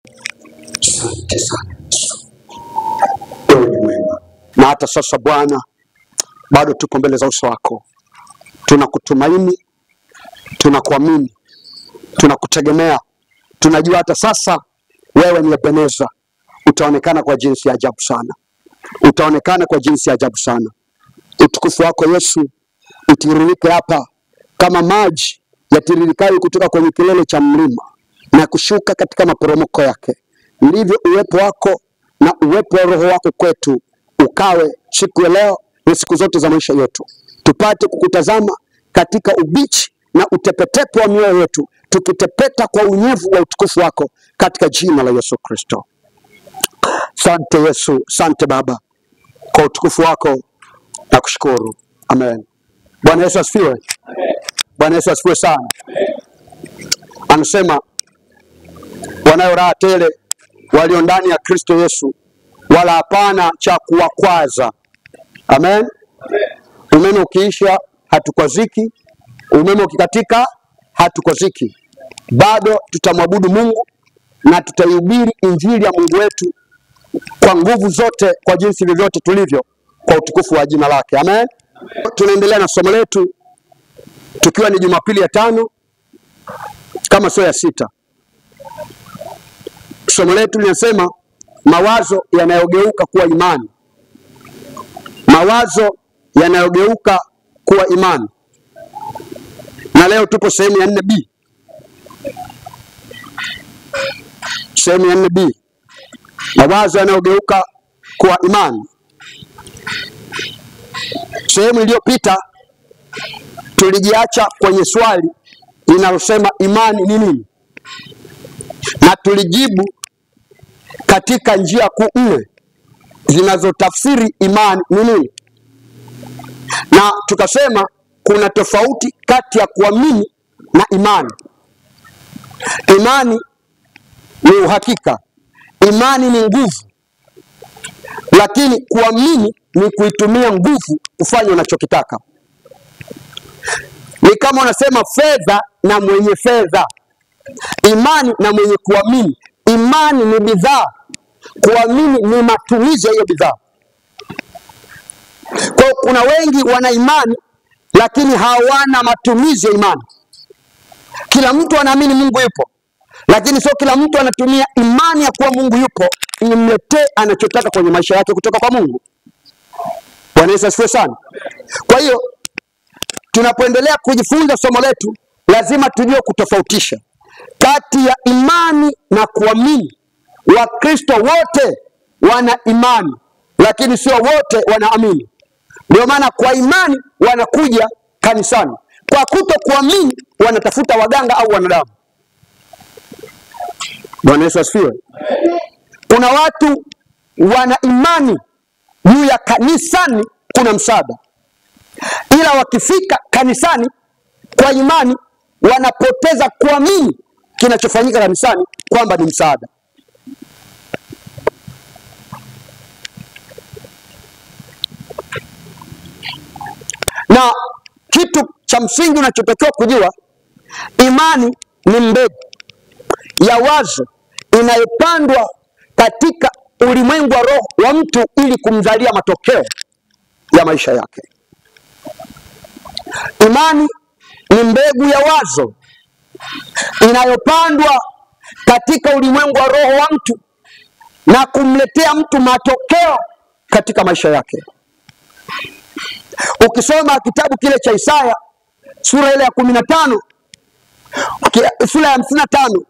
Asante sana Yesu. Wewe ni mwema. Na hata sasa Bwana, bado tupo mbele za uso wako. Tunakutumaini, tunakuamini, tunakutegemea. Tunajua hata sasa wewe ni Ebeneza. Utaonekana kwa jinsi ya ajabu sana. Utaonekana kwa jinsi ya ajabu sana. Utukufu wako Yesu utiririke hapa kama maji yatiririkayo kutoka kwenye kilele cha mlima na kushuka katika maporomoko yake. Ndivyo uwepo wako na uwepo wa Roho wako kwetu ukawe siku ya leo na siku zote za maisha yetu. Tupate kukutazama katika ubichi na utepetepe wa mioyo yetu, tukitepeta kwa unyevu wa utukufu wako katika jina la Yesu Kristo. Sante Yesu, sante Baba kwa utukufu wako na kushukuru. Amen. Bwana Yesu asifiwe. Amen. Bwana Yesu asifiwe sana. Amen. Anasema wanayo raha tele walio ndani ya Kristo Yesu, wala hapana cha kuwakwaza. Amen. Amen. Umeme ukiisha hatukwaziki, umeme ukikatika hatukwaziki. Bado tutamwabudu Mungu na tutaihubiri injili ya Mungu wetu kwa nguvu zote, kwa jinsi vyovyote tulivyo, kwa utukufu wa jina lake. Amen. Amen. Tunaendelea na somo letu tukiwa ni Jumapili ya 5 kama sio ya 6. Somo letu linasema mawazo yanayogeuka kuwa imani. Mawazo yanayogeuka kuwa imani. Na leo tupo sehemu ya 4B. Sehemu ya 4B. Mawazo yanayogeuka kuwa imani. Sehemu iliyopita tulijiacha kwenye swali linalosema imani ni nini? Na tulijibu katika njia kuu 4 zinazotafsiri imani ni nini. Na tukasema kuna tofauti kati ya kuamini na imani. Imani ni uhakika. Imani ni nguvu. Lakini kuamini ni kuitumia nguvu kufanya unachokitaka. Ni kama unasema fedha na mwenye fedha. Imani na mwenye kuamini. Imani ni bidhaa. Kuamini ni matumizi ya hiyo bidhaa. Kwa kuna wengi wana imani lakini hawana matumizi ya imani. Kila mtu anaamini Mungu yupo, lakini sio kila mtu anatumia imani ya kuwa Mungu yupo imletee anachotaka kwenye maisha yake kutoka kwa Mungu. Bwana Yesu asifiwe sana. Kwa hiyo tunapoendelea kujifunza somo letu, lazima tujue kutofautisha kati ya imani na kuamini. Wakristo wote wana imani, lakini sio wote wanaamini. Ndio maana kwa imani wanakuja kanisani, kwa kuto kuamini wanatafuta waganga au wanadamu. Bwana Yesu asifiwe. Kuna watu wana imani juu ya kanisani kuna msaada, ila wakifika kanisani kwa imani wanapoteza kuamini kinachofanyika kanisani kwamba ni msaada. Na kitu cha msingi unachotakiwa kujua, imani ni mbegu ya wazo inayopandwa katika ulimwengu wa roho wa mtu ili kumzalia matokeo ya maisha yake. Imani ni mbegu ya wazo inayopandwa katika ulimwengu wa roho wa mtu na kumletea mtu matokeo katika maisha yake. Ukisoma kitabu kile cha Isaya sura ile ya 15, sura ya 55,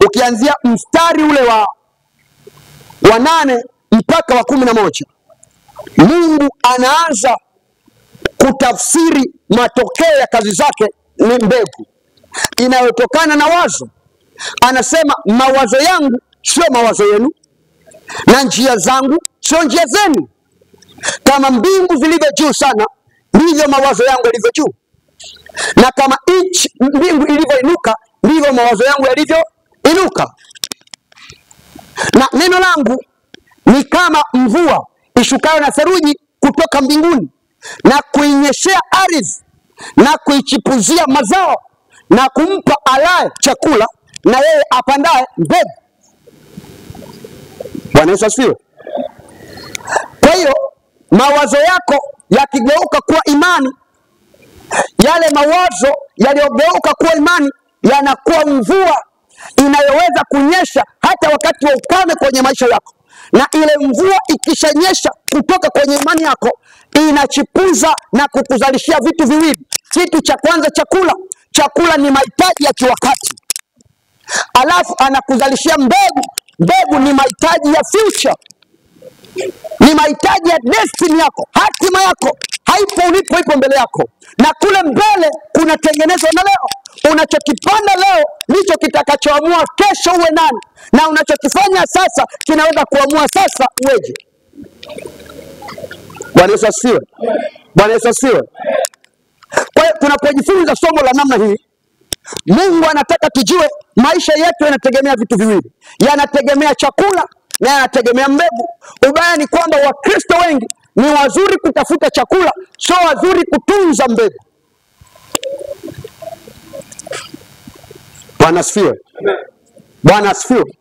ukianzia mstari ule wa 8 mpaka wa 11, Mungu anaanza kutafsiri matokeo ya kazi zake ni mbegu inayotokana na wazo. Anasema mawazo yangu sio mawazo yenu, na njia zangu sio njia zenu. Kama mbingu zilivyo juu sana, ndivyo mawazo yangu yalivyo juu, na kama mbingu ilivyoinuka, ndivyo mawazo yangu yalivyoinuka. Na neno langu ni kama mvua ishukayo na theluji kutoka mbinguni, na kuinyeshea ardhi na kuichipuzia mazao, na kumpa alaye chakula na yeye apandaye mbegu. Bwana Yesu asifiwe. Kwa hiyo mawazo yako yakigeuka kuwa imani, yale mawazo yaliyogeuka kuwa imani yanakuwa mvua inayoweza kunyesha hata wakati wa ukame kwenye maisha yako. Na ile mvua ikishanyesha kutoka kwenye imani yako, inachipuza na kukuzalishia vitu viwili. Kitu cha kwanza, chakula. Chakula ni mahitaji ya kiwakati. Alafu anakuzalishia mbegu. Mbegu ni mahitaji ya future, ni mahitaji ya destiny yako. Hatima yako haipo ulipo, ipo mbele yako, na kule mbele kunatengenezwa na leo. Unachokipanda leo ndicho kitakachoamua kesho uwe nani, na unachokifanya sasa kinaweza kuamua sasa uweje. Bwana Yesu asifiwe. Bwana Yesu asifiwe. Kwa hiyo tunapojifunza somo la namna hii, Mungu anataka tujue maisha yetu yanategemea vitu viwili. Yanategemea chakula na yanategemea mbegu. Ubaya ni kwamba Wakristo wengi ni wazuri kutafuta chakula, sio wazuri kutunza mbegu. Bwana asifiwe. Bwana asifiwe.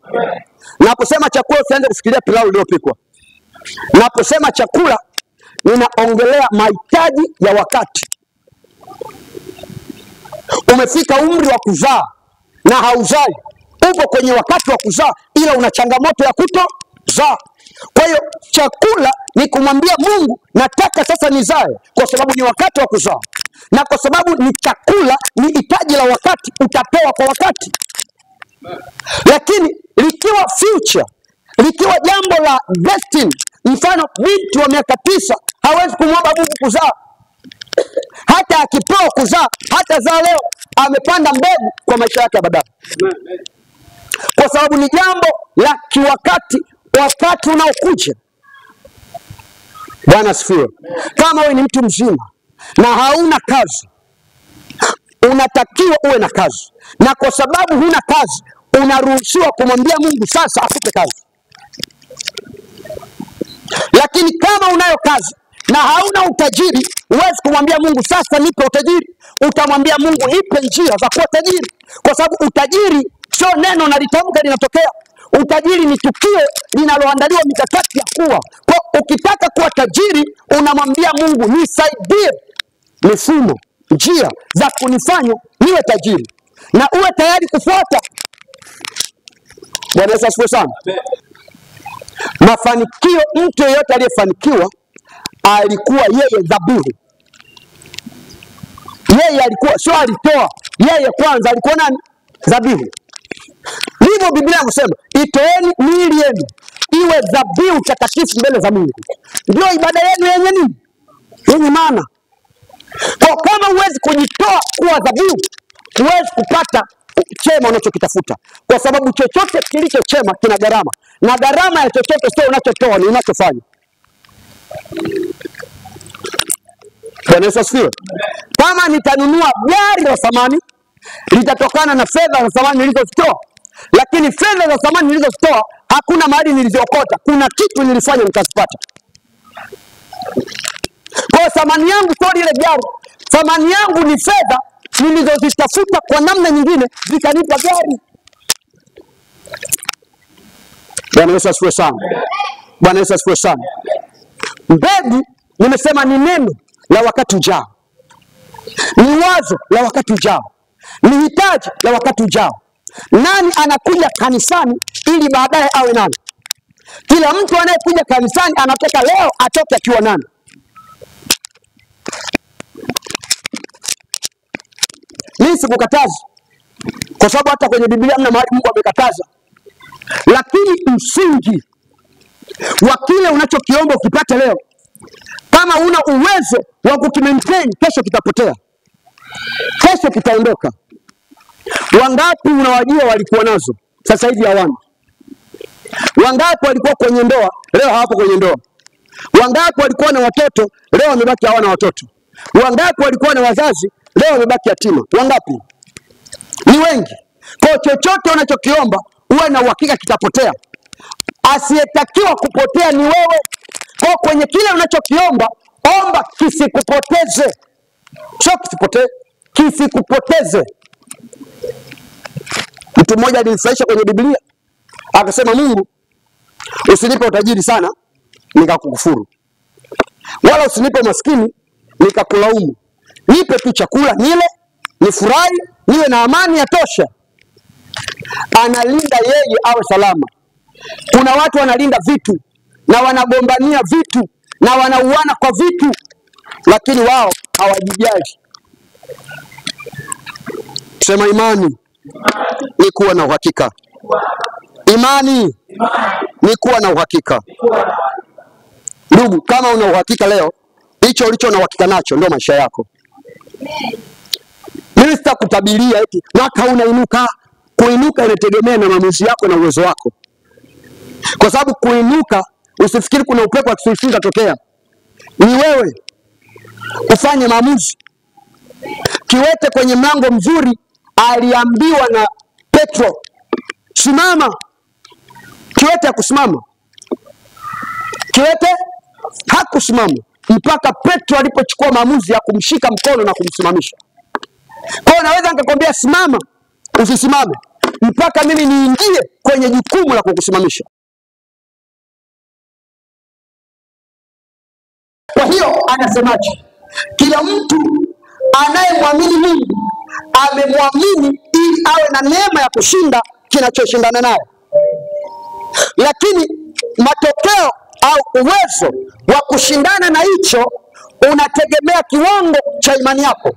Naposema chakula usianze kufikiria pilau iliyopikwa. Naposema chakula ninaongelea mahitaji ya wakati. Umefika umri wa kuzaa na hauzai, upo kwenye wakati wa kuzaa ila una changamoto ya kutozaa. Kwa hiyo chakula ni kumwambia Mungu, nataka sasa nizae kwa sababu ni wakati wa kuzaa, na kwa sababu ni chakula, ni hitaji la wakati, utapewa kwa wakati. Lakini likiwa future, likiwa jambo la destiny, mfano binti wa miaka 9 hawezi kumwomba Mungu kuzaa. Hata akipewa kuzaa, hata zaa leo, amepanda mbegu kwa maisha yake ya baadaye, kwa sababu ni jambo la kiwakati, wakati unaokuja. Bwana asifiwe. Kama wewe ni mtu mzima na hauna kazi, unatakiwa uwe na kazi, na kwa sababu huna kazi unaruhusiwa kumwambia Mungu sasa akupe kazi. Lakini kama unayo kazi na hauna utajiri, huwezi kumwambia Mungu sasa nipe utajiri. Utamwambia Mungu nipe njia za kuwa tajiri, kwa sababu utajiri sio neno na litamka linatokea. Utajiri ni tukio linaloandaliwa mikakati ya kuwa. Kwa ukitaka kuwa tajiri, unamwambia Mungu nisaidie mifumo, njia za kunifanya niwe tajiri, na uwe tayari kufuata. Bwana Yesu asifiwe sana. Mafanikio, mtu yeyote aliyefanikiwa alikuwa yeye dhabihu. Yeye alikuwa, sio alitoa, yeye kwanza alikuwa nani? Dhabihu. Ndivyo Biblia inasema, itoeni miili yenu iwe dhabihu takatifu mbele za Mungu. Ndio ibada yenu yenye nini? Yenye maana. Kwa kama huwezi kujitoa kuwa dhabihu, huwezi kupata chema unachokitafuta, kwa sababu chochote kilicho chema kina gharama, na gharama ya chochote sio unachotoa, ni unachofanya. Bwana Yesu asifiwe. Kama nitanunua gari la thamani, litatokana na fedha za thamani nilizozitoa, lakini fedha za thamani nilizozitoa hakuna mahali niliziokota, kuna kitu nilifanya nikazipata. Kwa thamani yangu sio ile gari, thamani yangu ni fedha nilizozitafuta kwa namna nyingine zikanipa gari. Bwana Yesu asifiwe sana. Bwana Yesu asifiwe sana. Mbegu nimesema ni neno la wakati ujao, ni wazo la wakati ujao, ni hitaji la wakati ujao. Nani anakuja kanisani ili baadaye awe nani? Kila mtu anayekuja kanisani anataka leo atoke akiwa nani? Mimi sikukataza, kwa sababu hata kwenye Biblia mna mahali Mungu amekataza, lakini msingi wa kile unachokiomba ukipata leo, kama una uwezo wa kukimaintain, kesho kitapotea, kesho kitaondoka. Wangapi unawajua walikuwa nazo, sasa hivi hawana? Wangapi walikuwa kwenye ndoa, leo hawapo kwenye ndoa? Wangapi walikuwa na watoto, leo wamebaki hawana watoto? Wangapi walikuwa na wazazi, leo wamebaki yatima? Wangapi? Ni wengi. Kwa chochote unachokiomba uwe na uhakika kitapotea. Asiyetakiwa kupotea ni wewe. Kwa kwenye kile unachokiomba, omba kisikupoteze. Sio kisipotee, kisikupoteze. Mtu mmoja alinifurahisha kwenye Biblia, akasema Mungu Usinipe utajiri sana nikakukufuru, wala usinipe maskini nikakulaumu. Nipe tu chakula nile, nifurahi, niwe na amani ya tosha. Analinda yeye awe salama. Kuna watu wanalinda vitu na wanagombania vitu na wanauana kwa vitu, lakini wao hawajijali. Sema imani ni kuwa na uhakika. Imani ni kuwa na uhakika. Ndugu, kama una uhakika leo, hicho ulicho na uhakika nacho ndio maisha yako. Mimi sitakutabiria eti mwaka unainuka. Kuinuka inategemea na maamuzi yako na uwezo wako. Kwa sababu kuinuka, usifikiri kuna upepo wa kisulisuli utatokea. Ni wewe ufanye maamuzi. Kiwete kwenye mlango mzuri aliambiwa na Petro, simama. Kiwete hakusimama. Kiwete hakusimama mpaka Petro alipochukua maamuzi ya kumshika mkono na kumsimamisha. Kwa hiyo naweza nikakwambia simama, usisimame mpaka mimi niingie kwenye jukumu la kukusimamisha. Kwa hiyo anasemaje? Kila mtu anayemwamini Mungu amemwamini ili awe na neema ya kushinda kinachoshindana naye. Lakini matokeo au uwezo wa kushindana na hicho unategemea kiwango cha imani yako.